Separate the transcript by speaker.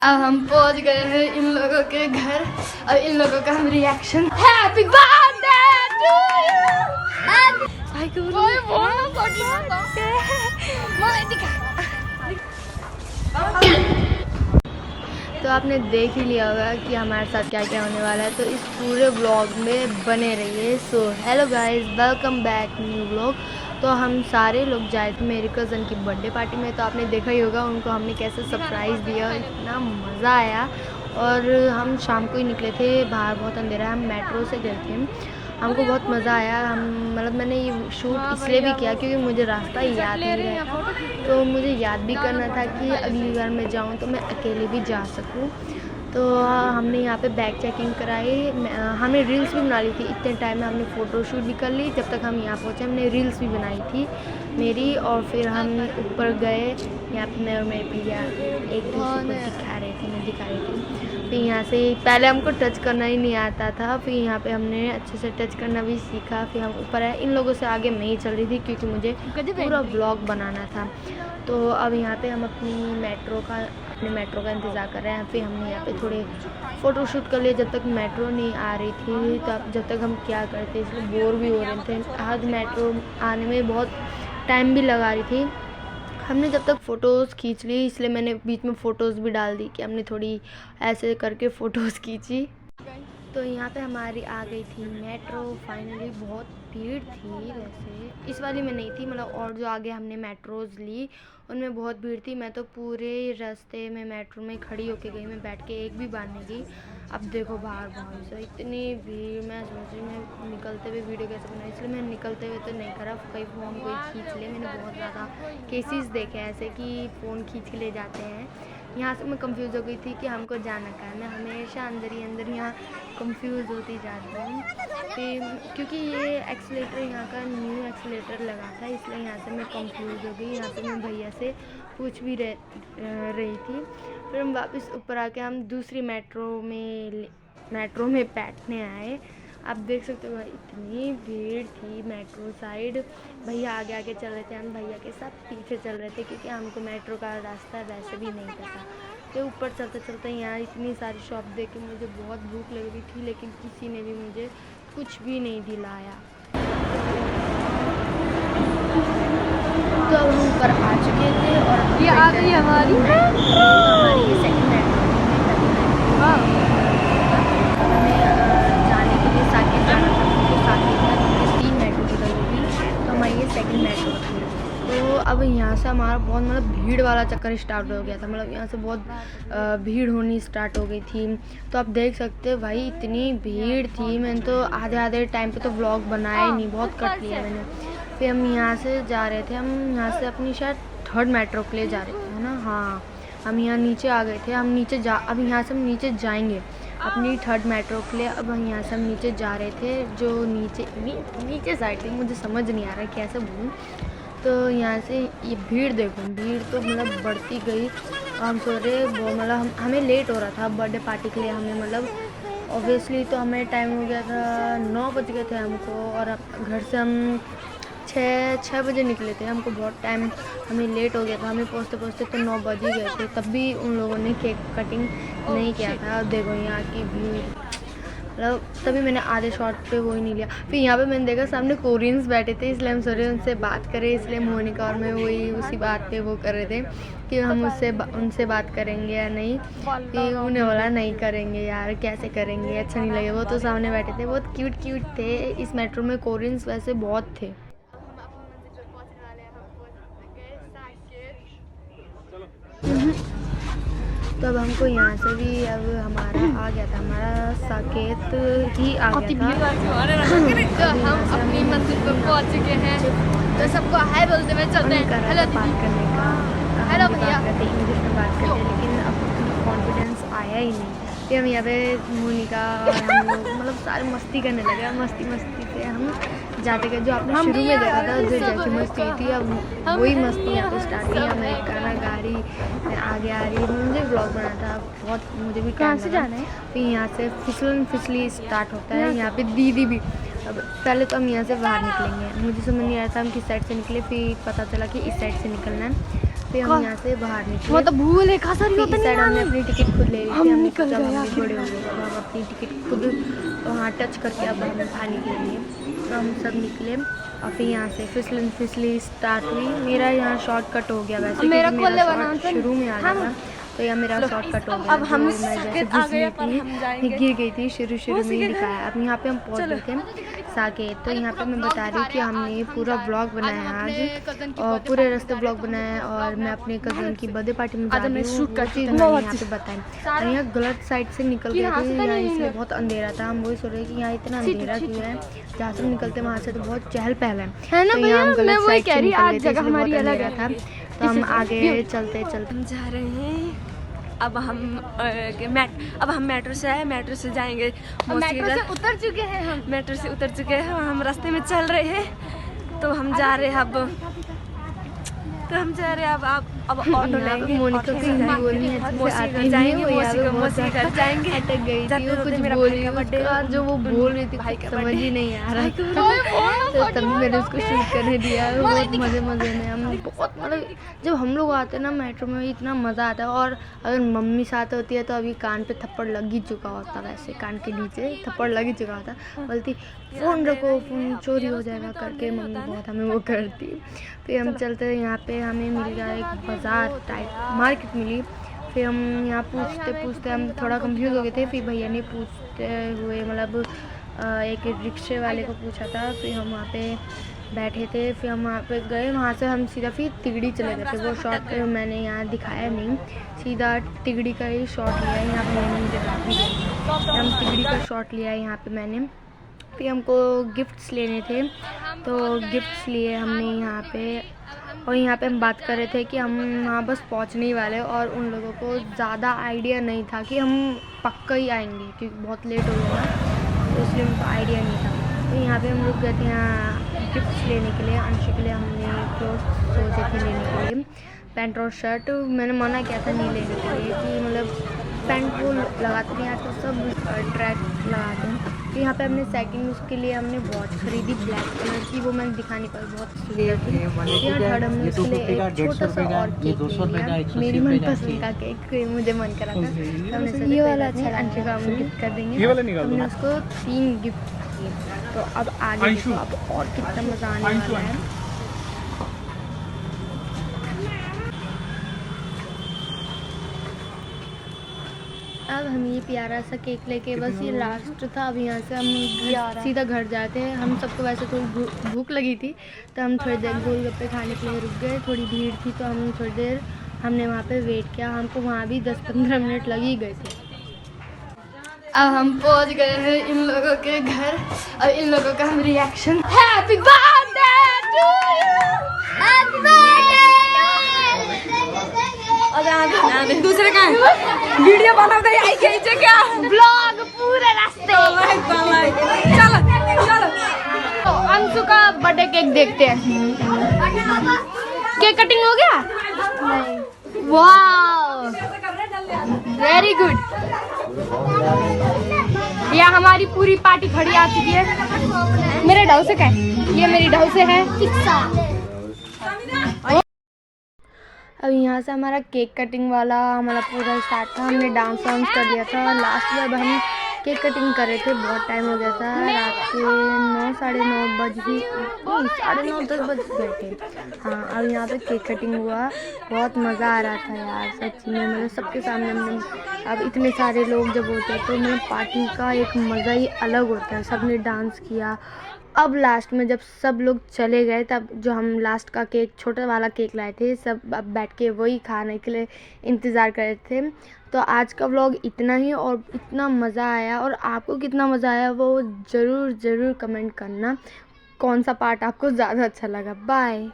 Speaker 1: अब हम पहुंच गए हैं इन लोगों के घर और इन लोगों का हम reaction happy birthday to you भाई को तो आपने देख ही लिया होगा कि हमारे साथ क्या क्या होने वाला है, तो इस पूरे व्लॉग में बने रहिए। So hello guys, welcome back new vlog. तो हम सारे लोग जाए थे मेरी कज़न की बर्थडे पार्टी में, तो आपने देखा ही होगा उनको हमने कैसे सरप्राइज़ दिया, इतना मज़ा आया। और हम शाम को ही निकले थे, बाहर बहुत अंधेरा है, हम मेट्रो से गए थे, हमको बहुत मज़ा आया। हम मतलब मैंने ये शूट इसलिए भी किया क्योंकि मुझे रास्ता याद नहीं रहा, तो मुझे याद भी करना था कि अगली बार मैं जाऊँ तो मैं अकेले भी जा सकूँ। तो हमने यहाँ पे बैग चेकिंग कराई, हमने रील्स भी बना ली थी इतने टाइम में, हमने फ़ोटो शूट भी कर ली। जब तक हम यहाँ पहुँचे हमने रील्स भी बनाई थी मेरी, और फिर हम ऊपर गए। यहाँ पे मैं और मेरे भैया एक दूसरे को दिखा रहे थे, मैं दिखा रही थी। फिर यहाँ से पहले हमको टच करना ही नहीं आता था, फिर यहाँ पे हमने अच्छे से टच करना भी सीखा। फिर हम ऊपर आए, इन लोगों से आगे मैं ही चल रही थी क्योंकि मुझे पूरा ब्लॉग बनाना था। तो अब यहाँ पे हम अपने मेट्रो का इंतज़ार कर रहे हैं। फिर हमने यहाँ पे थोड़े फ़ोटो शूट कर लिए जब तक मेट्रो नहीं आ रही थी, तब जब तक हम क्या करते, इसलिए बोर भी हो रहे थे। आज मेट्रो आने में बहुत टाइम भी लगा रही थी। हमने जब तक फ़ोटोज़ खींच ली, इसलिए मैंने बीच में फ़ोटोज़ भी डाल दी कि हमने थोड़ी ऐसे करके फ़ोटोज़ खींची। तो यहाँ पे हमारी आ गई थी मेट्रो फाइनली। बहुत भीड़ थी, वैसे इस वाली में नहीं थी, मतलब और जो आगे हमने मेट्रोज़ ली उनमें बहुत भीड़ थी। मैं तो पूरे रास्ते में मेट्रो में खड़ी होके गई, मैं बैठ के एक भी बार नहीं गई। अब देखो बाहर बहुत से इतनी भीड़, मैं सोच रही मैं निकलते हुए वीडियो कैसे बनाई, इसलिए मैं निकलते हुए तो नहीं करा, कहीं फ़ोन कोई खींच ले। मैंने बहुत ज़्यादा केसेस देखे हैं ऐसे कि फ़ोन खींच के ले जाते हैं। यहाँ से मैं कंफ्यूज हो गई थी कि हमको जाना कहाँ है, मैं हमेशा अंदर ही अंदर यहाँ कंफ्यूज होती जाती हूँ। फिर क्योंकि ये एक्सीलेटर यहाँ का न्यू एक्सीलेटर लगा था, इसलिए यहाँ से मैं कंफ्यूज हो गई। यहाँ पे मैं भैया से पूछ भी रही थी। फिर हम वापस ऊपर आके हम दूसरी मेट्रो में बैठने आए। आप देख सकते हो इतनी भीड़ थी मेट्रो साइड। भैया आगे आगे चल रहे थे, हम भैया के साथ पीछे चल रहे थे क्योंकि हमको मेट्रो का रास्ता वैसे भी नहीं पता। तो ऊपर चलते चलते यहाँ इतनी सारी शॉप देख के मुझे बहुत भूख लग रही थी, लेकिन किसी ने भी मुझे कुछ भी नहीं दिलाया। तो अब हम ऊपर आ चुके थे और ये आ गई हमारी ये सेकंड मेट्रो हमें जाने के लिए साकेत जाना था, क्योंकि साकेत में 3 मेट्रो निकल गई, तो हमारी ये सेकंड मेट्रो थी। तो अब यहाँ से हमारा बहुत मतलब भीड़ वाला चक्कर स्टार्ट हो गया था, मतलब यहाँ से बहुत भीड़ होनी स्टार्ट हो गई थी। तो आप देख सकते हो भाई इतनी भीड़ थी, मैंने तो आधे टाइम पे तो व्लॉग बनाया ही नहीं, बहुत कट लिया मैंने। फिर हम यहाँ से जा रहे थे, हम यहाँ से अपनी शायद 3rd मेट्रो के लिए जा रहे थे, है ना। हाँ, हम यहाँ नीचे आ गए थे, अब यहाँ से हम नीचे जाएंगे अपनी 3rd मेट्रो के लिए। अब हम यहाँ से हम नीचे जा रहे थे, जो नीचे साइड थी, मुझे समझ नहीं आ रहा कैसे बोलूँ। तो यहाँ से ये भीड़ देखो, भीड़ तो मतलब बढ़ती गई। हम सो रहे वो मतलब हमें लेट हो रहा था बर्थडे पार्टी के लिए, हमें मतलब ऑब्वियसली तो हमें टाइम हो गया था, 9 बज गए थे हमको, और घर से हम 6 बजे निकले थे, हमको बहुत टाइम हमें लेट हो गया था, हमें पहुँचते तो 9 बज ही गए थे। तब भी उन लोगों ने केक कटिंग नहीं किया था। अब देखो यहाँ की भीड़, मतलब तभी मैंने आधे शॉट पे वो ही नहीं लिया। फिर यहाँ पे मैंने देखा सामने कोरियंस बैठे थे, इसलिए हम सोचे उनसे बात करें, इसलिए मोनिका और मैं उसी बात पे वो कर रहे थे कि हम उनसे बात करेंगे या नहीं। कि उन्हें बोला नहीं करेंगे यार, कैसे करेंगे, अच्छा नहीं लगेगा। वो तो सामने बैठे थे, बहुत क्यूट थे। इस मेट्रो में कोरियंस वैसे बहुत थे। तो अब हमको यहाँ से भी अब हमारा आ गया था, हमारा साकेत ही आ गया था।
Speaker 2: तो हम अपनी मंजिल पर पहुँच चुके हैं, तो सबको हाय बोलते हुए चलते हैं। हेलो
Speaker 1: बात करने का,
Speaker 2: हेलो भैया,
Speaker 1: इंग्लिश में बात करते हैं, लेकिन अब कॉन्फिडेंस आया ही नहीं। फिर हम यहाँ पे मोनिका हम लोग मतलब सारे मस्ती करने लगे, मस्ती से हम जाते गए। जो आपने शुरू में देखा था जो जैसे मस्ती थी, अब वही मस्ती यहाँ पे स्टार्ट हुई। मैं गाना गा रही, मैं आगे आ रही, मुझे व्लॉग बनाना था बहुत, मुझे भी कहाँ से जाना है। फिर यहाँ से फिसली स्टार्ट होता है, यहाँ पे दीदी भी। अब पहले तो हम यहाँ से बाहर निकलेंगे, मुझे समझ नहीं आया था हम किस साइड से निकले, फिर पता चला कि इस साइड से निकलना है। फिर हम यहाँ से बाहर निकले।
Speaker 2: मतलब भूल है खासा
Speaker 1: फिर इस साइड हमने अपनी टिकट खुद ले ली थी।
Speaker 2: हम
Speaker 1: हमने
Speaker 2: निकल
Speaker 1: सोचा
Speaker 2: गए
Speaker 1: हम
Speaker 2: आखिर
Speaker 1: बड़े हो गए, अब हम अपनी टिकट खुद वहाँ टच करके अब हम बाहर निकलेंगे। तो हम सब निकले और फिर यहाँ से फिसली स्टार्ट हुई। मेरा यहाँ शॉर्टकट हो गया वैसे,
Speaker 2: मेरा
Speaker 1: क्योंकि मेरा
Speaker 2: कोल्ले
Speaker 1: शॉर्ट शुरू में आ गया था, तो यह मेरा शॉर्टकट हो गया।
Speaker 2: अब हम
Speaker 1: जो मैं जैसे फिसली थी, गिर गई थी शुरू में ही दिखाया। अब यहाँ पे हम पहुँच गए थे साकेत। तो यहाँ पे मैं बता रही हूँ कि हमने पूरा ब्लॉग बनाया आज और पूरे रास्ते ब्लॉग बनाया, और मैं अपने कज़न की बर्थडे पार्टी में जा रही हूँ, वो चीज़ मैंने यहाँ पे बताई। और यहाँ गलत साइड से निकल गए थे, यहाँ इसलिए बहुत अंधेरा था। हम वही सोच रहे कि यहाँ इतना अंधेरा क्यों है, जहाँ से निकलते वहाँ से तो बहुत चहल पहल है।
Speaker 2: ना
Speaker 1: तो यहाँ हम
Speaker 2: भैया, मैं
Speaker 1: गलत
Speaker 2: वही
Speaker 1: साइड
Speaker 2: कह
Speaker 1: से
Speaker 2: रही
Speaker 1: निकल
Speaker 2: आज
Speaker 1: गए थे,
Speaker 2: जगह
Speaker 1: इसलिए
Speaker 2: हमारी
Speaker 1: बहुत
Speaker 2: अलग
Speaker 1: अंधेरा
Speaker 2: है।
Speaker 1: था। तो हम आगे चलते
Speaker 3: हम जा रहे हैं। अब हम मेट्रो से आए, मेट्रो से जाएंगे मौसी के घर।
Speaker 2: उतर चुके हैं हम।
Speaker 3: मेट्रो से उतर चुके हैं, हम रास्ते में चल रहे हैं। तो हम जा रहे हैं अब ऑटो लेंगे।
Speaker 1: मोनिका को हिंदी बोलनी अच्छे से आती नहीं है, वो यहाँ पे बहुत
Speaker 3: मौसी के घर जाएंगे।
Speaker 1: अटक गई थी, वो कुछ
Speaker 3: मेरा
Speaker 1: बोल
Speaker 3: भाई
Speaker 1: रही
Speaker 3: का बर्थडे
Speaker 1: उसका जो वो बोल रही थी
Speaker 3: भाई का
Speaker 1: समझ
Speaker 3: बर्थडे।
Speaker 1: ही नहीं आ रहा था। तो तभी मैंने उसको शूट करने दिया। बहुत मज़े में हम बहुत, मतलब जब हम लोग आते हैं ना मेट्रो में इतना मज़ा आता है। और अगर मम्मी साथ होती है तो अभी कान पे थप्पड़ लग ही चुका होता, वैसे कान के नीचे थप्पड़ लग ही चुका होता। बोलती फ़ोन रखो, फ़ोन चोरी हो जाएगा करके, मम्मी बहुत हमें वो करती। फिर हम चलते हैं, यहाँ पे हमें मिल गया एक बाज़ार टाइप मार्केट मिली। फिर हम यहाँ पूछते हम थोड़ा कंफ्यूज हो गए थे। फिर भैया ने पूछते हुए मतलब एक रिक्शे वाले को पूछा था। फिर हम वहाँ पे बैठे थे, फिर हम वहाँ पे गए। वहाँ से हम सीधा फिर तिगड़ी चले गए थे। वो शॉट मैंने यहाँ दिखाया नहीं, सीधा तिगड़ी का ही शॉट लिया है। यहाँ पे मैंने मुझे हम तिगड़ी का शॉट लिया है यहाँ पे मैंने। फिर हमको गिफ्ट्स लेने थे, तो गिफ्ट्स लिए हमने यहाँ पे। और यहाँ पे हम बात कर रहे थे कि हम वहाँ बस पहुँचने ही वाले, और उन लोगों को ज़्यादा आइडिया नहीं था कि हम पक्का ही आएंगे, क्योंकि बहुत लेट हो गया था, तो इसलिए उनको आइडिया नहीं था। तो यहाँ पे हम रुक गए थे यहाँ गिफ्ट्स लेने के लिए। अंशु के लिए हमने क्लोथ्स सोचे थे लेने के लिए, पैंट और शर्ट। मैंने मना किया था नहीं लेने के लिए, कि मतलब पैंट वो लगाते नहीं, आजकल सब ट्रैक लगाते हैं। तो यहाँ पे हमने सेकंड उसके लिए हमने वॉच खरीदी ब्लैक कलर की, वो मैंने दिखा नहीं पाई, बहुत सुंदर थी। यहाँ थर्ड हमने उसके लिए एक छोटा सा और केक ले लिया, मेरी मनपसंद का केक, मुझे मन करा था। तो हमने सोचा ये वाला अच्छा अंशु का हम गिफ्ट कर देंगे। हमने उसको 3 गिफ्ट किए। तो अब आगे देखो, अब और कितना मज़ा आने वाला है। अब हम ये प्यारा सा केक लेके, बस ये लास्ट था। अब यहाँ से हम सीधा घर जाते हैं। हम सबको वैसे थोड़ी भूख लगी थी, तो हम थोड़ी देर गोलगप्पे खाने के लिए रुक गए। थोड़ी भीड़ थी तो हम थोड़ी देर हमने वहाँ पे वेट किया। हमको वहाँ भी 10-15 मिनट लग ही गए थे।
Speaker 2: अब हम पहुंच गए हैं इन लोगों के घर। और इन लोगों का हम reaction, happy birthday to you, happy birthday. और
Speaker 3: दूसरे का वीडियो बनाते आई गई है क्या?
Speaker 2: ब्लॉग पूरे रास्ते।
Speaker 3: चलो चलो
Speaker 2: तो अंशु का बर्थडे केक देखते हैं। केक कटिंग हो गया? नहीं। वाह, वेरी गुड। यहाँ हमारी पूरी पार्टी खड़ी आ चुकी है। मेरे ढाउ से क्या है? ये मेरी ढाउ से है पिज्जा।
Speaker 1: अब यहाँ से हमारा केक कटिंग वाला हमारा पूरा स्टार्ट था। हमने डांस कर दिया था। लास्ट में अब हम केक कटिंग कर रहे थे, बहुत टाइम हो गया था, रात के 9 साढ़े 9 बज ही 9:30 बज गए थे। हाँ, अब यहाँ पे केक कटिंग हुआ, बहुत मज़ा आ रहा था यार सच में। मतलब सबके सामने हमने, अब इतने सारे लोग जब होते हैं तो मतलब पार्टी का एक मज़ा ही अलग होता है। सबने डांस किया। अब लास्ट में जब सब लोग चले गए, तब जो हम लास्ट का केक, छोटा वाला केक लाए थे, सब अब बैठ के वही खाने के लिए इंतज़ार कर रहे थे। तो आज का व्लॉग इतना ही, और इतना मज़ा आया। और आपको कितना मज़ा आया वो ज़रूर कमेंट करना, कौन सा पार्ट आपको ज़्यादा अच्छा लगा। बाय।